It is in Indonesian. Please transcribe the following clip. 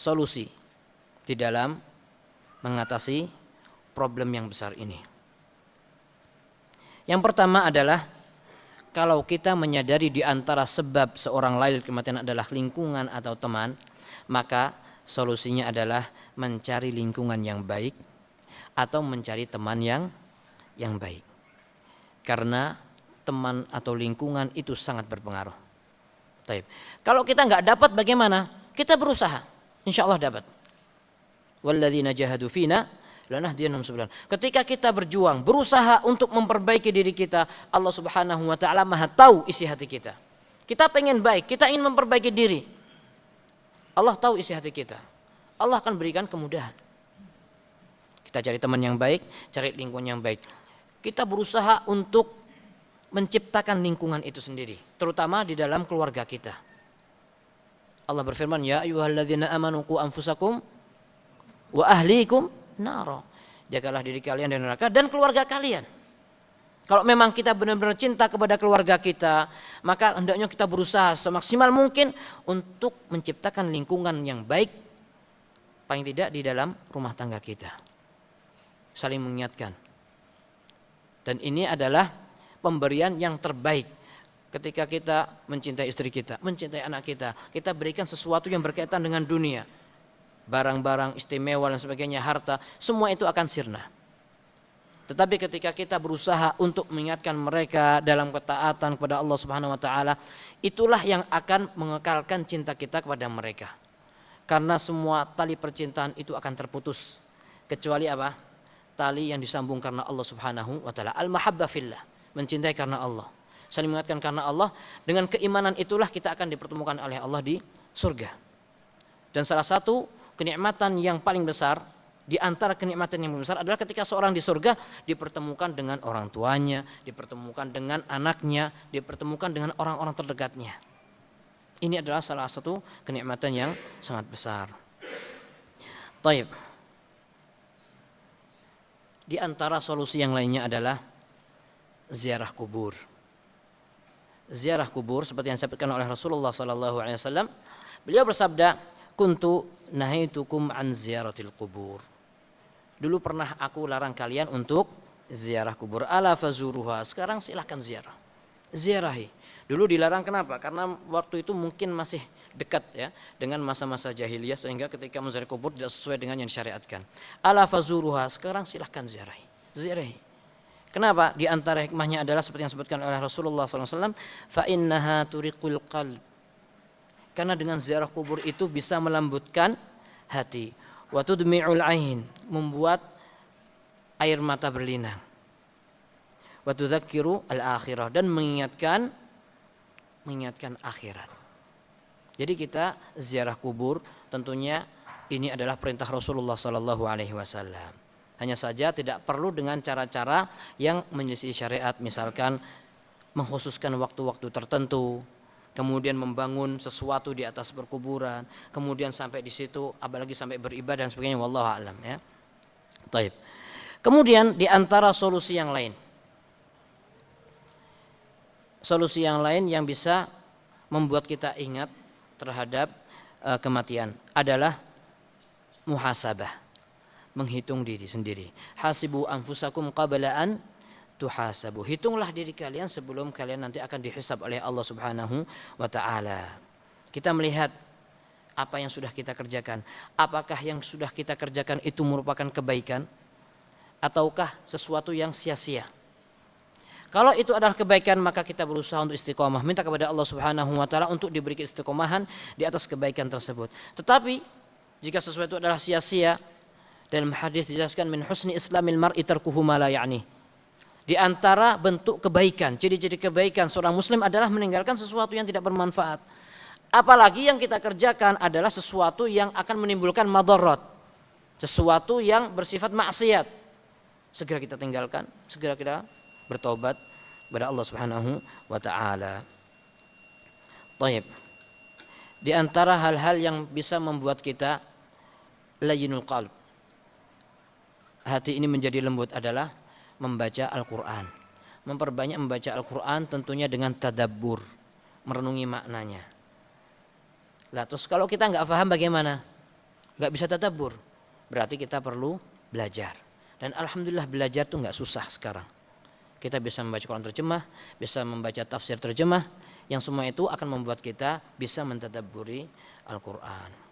solusi di dalam mengatasi problem yang besar ini. Yang pertama adalah kalau kita menyadari di antara sebab seorang lalai kematian adalah lingkungan atau teman, maka solusinya adalah mencari lingkungan yang baik atau mencari teman yang baik. Karena teman atau lingkungan itu sangat berpengaruh. Taib. Kalau kita nggak dapat bagaimana? Kita berusaha, insya Allah dapat. Walladzina jahadu fina lanahdiyannahum subulana. Ketika kita berjuang, berusaha untuk memperbaiki diri kita, Allah Subhanahu wa taala Maha tahu isi hati kita. Kita pengen baik, kita ingin memperbaiki diri. Allah tahu isi hati kita. Allah akan berikan kemudahan. Kita cari teman yang baik, cari lingkungan yang baik. Kita berusaha untuk menciptakan lingkungan itu sendiri, terutama di dalam keluarga kita. Allah berfirman, ya ayyuhalladzina amanu qu anfusakum wa ahlikum naro. Jagalah diri kalian dari neraka dan keluarga kalian. Kalau memang kita benar-benar cinta kepada keluarga kita, maka hendaknya kita berusaha semaksimal mungkin untuk menciptakan lingkungan yang baik, paling tidak di dalam rumah tangga kita. Saling mengingatkan. Dan ini adalah pemberian yang terbaik ketika kita mencintai istri kita, mencintai anak kita. Kita berikan sesuatu yang berkaitan dengan dunia. Barang-barang istimewa dan sebagainya, harta, semua itu akan sirna. Tetapi ketika kita berusaha untuk mengingatkan mereka dalam ketaatan kepada Allah Subhanahu wa taala, itulah yang akan mengekalkan cinta kita kepada mereka. Karena semua tali percintaan itu akan terputus kecuali apa? Tali yang disambung karena Allah Subhanahu wa taala. Al-mahabbah fillah, mencintai karena Allah. Saling mengingatkan karena Allah, dengan keimanan itulah kita akan dipertemukan oleh Allah di surga. Dan salah satu kenikmatan yang paling besar di antara kenikmatan yang paling besar adalah ketika seorang di surga dipertemukan dengan orang tuanya, dipertemukan dengan anaknya, dipertemukan dengan orang-orang terdekatnya. Ini adalah salah satu kenikmatan yang sangat besar. Taib. Di antara solusi yang lainnya adalah ziarah kubur. Ziarah kubur seperti yang disebutkan oleh Rasulullah SAW. Beliau bersabda, kuntu nahaitukum an ziyaratil kubur. Dulu pernah aku larang kalian untuk ziarah kubur. Ala fazuruha. Sekarang silahkan ziarah. Ziarahi. Dulu dilarang kenapa? Karena waktu itu mungkin masih dekat ya dengan masa-masa jahiliyah, sehingga ketika menziarahi kubur tidak sesuai dengan yang disyariatkan. Ala fazuruha. Sekarang silahkan ziarahi. Ziarahi. Kenapa? Di antara hikmahnya adalah seperti yang disebutkan oleh Rasulullah SAW. Fa innaha turiqul qalb. Karena dengan ziarah kubur itu bisa melembutkan hati. Wa tudmi'ul ain, membuat air mata berlinang. Wa tudzakiru al-akhirah, dan mengingatkan akhirat. Jadi kita ziarah kubur tentunya ini adalah perintah Rasulullah SAW. Hanya saja tidak perlu dengan cara-cara yang menyelisih syariat, misalkan mengkhususkan waktu-waktu tertentu, kemudian membangun sesuatu di atas perkuburan, kemudian sampai di situ, apalagi sampai beribadah dan sebagainya. Wallahu a'lam ya. Taib. Kemudian di antara solusi yang lain yang bisa membuat kita ingat terhadap kematian adalah muhasabah, menghitung diri sendiri. Hasibu anfusakum qabla an tuhasabu. Hitunglah diri kalian sebelum kalian nanti akan dihisab oleh Allah Subhanahu wa taala. Kita melihat apa yang sudah kita kerjakan. Apakah yang sudah kita kerjakan itu merupakan kebaikan ataukah sesuatu yang sia-sia? Kalau itu adalah kebaikan, maka kita berusaha untuk istiqomah, minta kepada Allah Subhanahu wa taala untuk diberi istiqomahan di atas kebaikan tersebut. Tetapi jika sesuatu adalah sia-sia, dalam hadis dijelaskan min husni islamil mar'i tarkuhu ma la ya'ni. Di antara bentuk kebaikan, ciri-ciri kebaikan seorang muslim adalah meninggalkan sesuatu yang tidak bermanfaat. Apalagi yang kita kerjakan adalah sesuatu yang akan menimbulkan madarat, sesuatu yang bersifat maksiat. Segera kita tinggalkan, segera kita bertobat kepada Allah Subhanahu wa taala. Baik. Di antara hal-hal yang bisa membuat kita layyinul qalb, hati ini menjadi lembut, adalah membaca Al-Quran. Memperbanyak membaca Al-Quran tentunya dengan tadabbur, merenungi maknanya. Lah terus kalau kita nggak paham bagaimana? nggak bisa tadabbur, berarti kita perlu belajar. Dan alhamdulillah belajar tuh nggak susah sekarang. Kita bisa membaca Quran terjemah, bisa membaca tafsir terjemah, yang semua itu akan membuat kita bisa mentadabburi Al-Quran.